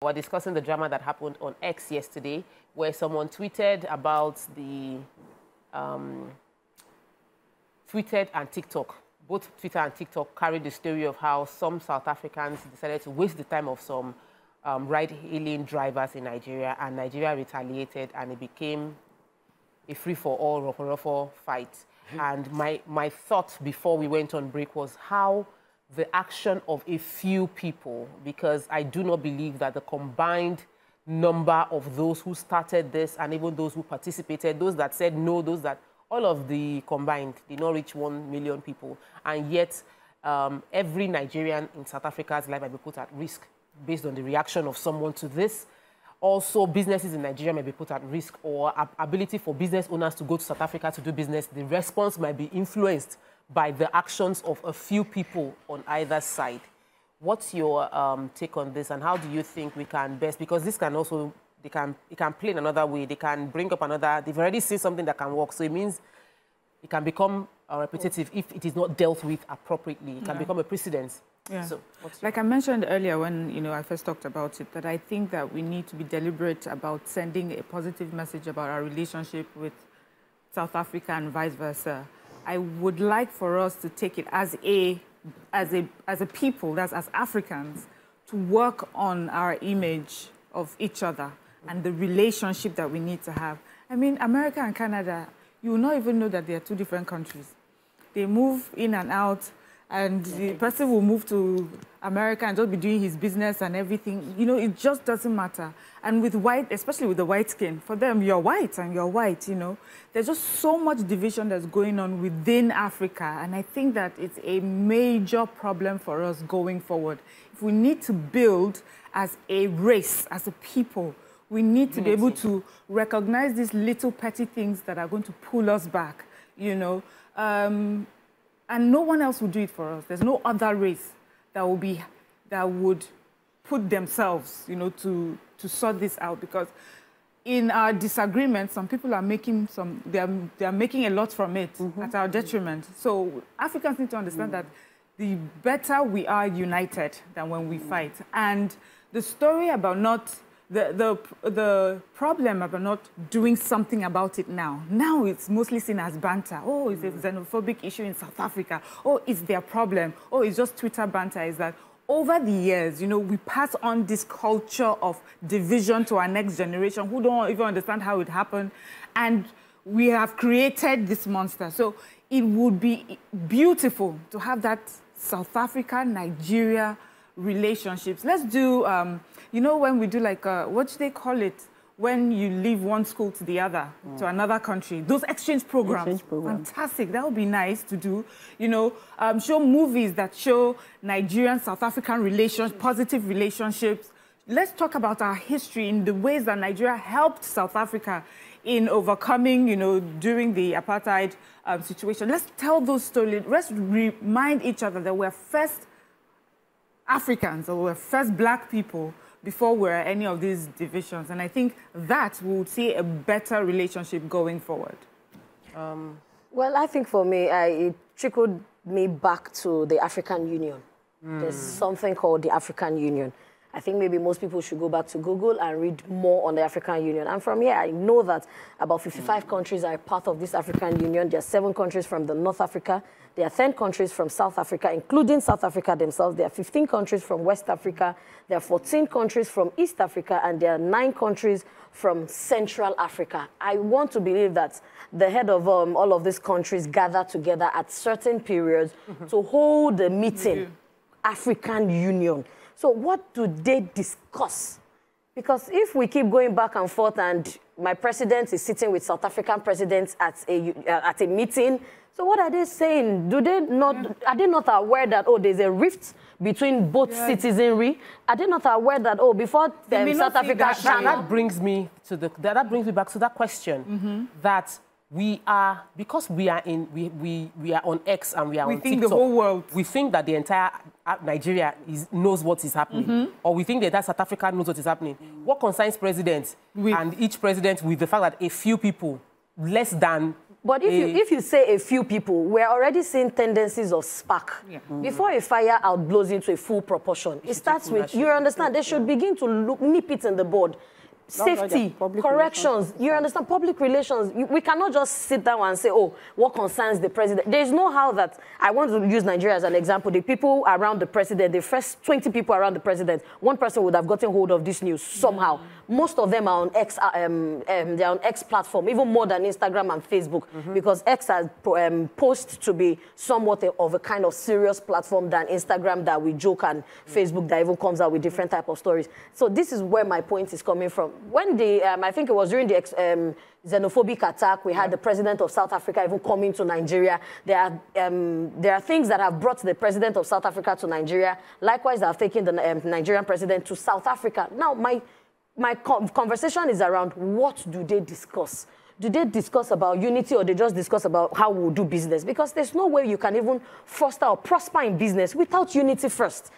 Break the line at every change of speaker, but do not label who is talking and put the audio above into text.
We're discussing the drama that happened on X yesterday, where someone tweeted about the tweeted and TikTok. Both Twitter and TikTok carried the story of how some South Africans decided to waste the time of some ride-hailing drivers in Nigeria, and Nigeria retaliated, and it became a free-for-all, rough-and-rough fight. And my thought before we went on break was how the action of a few people, because I do not believe that the combined number of those who started this and even those who participated, those that said no, those that, all of the combined did not reach 1 million people. And yet, every Nigerian in South Africa's life might be put at risk based on the reaction of someone to this. Also, businesses in Nigeria may be put at risk, or ability for business owners to go to South Africa to do business. The response might be influenced by the actions of a few people on either side. What's your take on this, and how do you think we can best, because this can also, it can play in another way. They can bring up another, they've already seen something that can work. So it means it can become repetitive if it is not dealt with appropriately. It can become a precedent.
Yeah.
So,
like I mentioned earlier when I first talked about it, that I think that we need to be deliberate about sending a positive message about our relationship with South Africa and vice versa. I would like for us to take it as a people, that's as Africans, to work on our image of each other and the relationship that we need to have. I mean, America and Canada, you will not even know that they are two different countries. They move in and out, and the person will move to America and just be doing his business and everything. It just doesn't matter. And with white, especially with the white skin, for them, you're white and you're white, There's just so much division that's going on within Africa. And I think that it's a major problem for us going forward. If we need to build as a race, as a people, we need to be able to recognize these little petty things that are going to pull us back, and no one else will do it for us. There's no other race that would put themselves, to sort this out. Because in our disagreements, some people are making they're making a lot from it at our detriment. So Africans need to understand that the better we are united than when we fight. And the story about the problem about not doing something about it now. Now it's mostly seen as banter. Oh, it's a xenophobic issue in South Africa. Oh, it's their problem. Oh, it's just Twitter banter. Is that over the years, we pass on this culture of division to our next generation who don't even understand how it happened. And we have created this monster. So it would be beautiful to have that South Africa, Nigeria relationships. Let's do, when we do like, what do they call it? When you leave one school to the other, to another country. Those exchange programs. Fantastic. That would be nice to do. Show movies that show Nigerian, South African relations, positive relationships. Let's talk about our history in the ways that Nigeria helped South Africa in overcoming, during the apartheid situation. Let's tell those stories. Let's remind each other that we're first Africans, or we're first Black people before we're any of these divisions. And I think that we would see a better relationship going forward.
Well, I think for me, it trickled me back to the African Union. There's something called the African Union. I think maybe most people should go back to Google and read more on the African Union. And from here, I know that about 55 countries are part of this African Union. There are 7 countries from the North Africa. There are 10 countries from South Africa, including South Africa themselves. There are 15 countries from West Africa. There are 14 countries from East Africa. And there are 9 countries from Central Africa. I want to believe that the head of all of these countries gather together at certain periods to hold a meeting, African Union. So what do they discuss? Because if we keep going back and forth and my president is sitting with South African presidents at a meeting, so what are they saying? Are they not aware that, there's a rift between both citizenry? Are they not aware that, before South Africa...
That brings me back to that question, that we are, because we are on X and we are on TikTok. We think
the whole world.
We think that the entire Nigeria knows what is happening, or we think that South Africa knows what is happening. What concerns presidents and each president with the fact that a few people, less than
But if you say a few people, we're already seeing tendencies of spark. Yeah. Before a fire outblows into a full proportion, it starts with, you understand, they should begin to nip it in the bud. Safety, corrections, you understand, public relations. We cannot just sit down and say, oh, what concerns the president? There's no how that, I want to use Nigeria as an example, the people around the president, the first 20 people around the president, one person would have gotten hold of this news somehow. Most of them are on X, they're on X platform, even more than Instagram and Facebook, because X has posed to be somewhat of a kind of serious platform than Instagram that we joke and Facebook that even comes out with different type of stories. So this is where my point is coming from. When the, I think it was during the xenophobic attack, we had the president of South Africa even coming to Nigeria. There are things that have brought the president of South Africa to Nigeria. Likewise, they have taken the Nigerian president to South Africa. Now, my conversation is around what do they discuss? Do they discuss about unity or they just discuss about how we'll do business? Because there's no way you can even foster or prosper in business without unity first.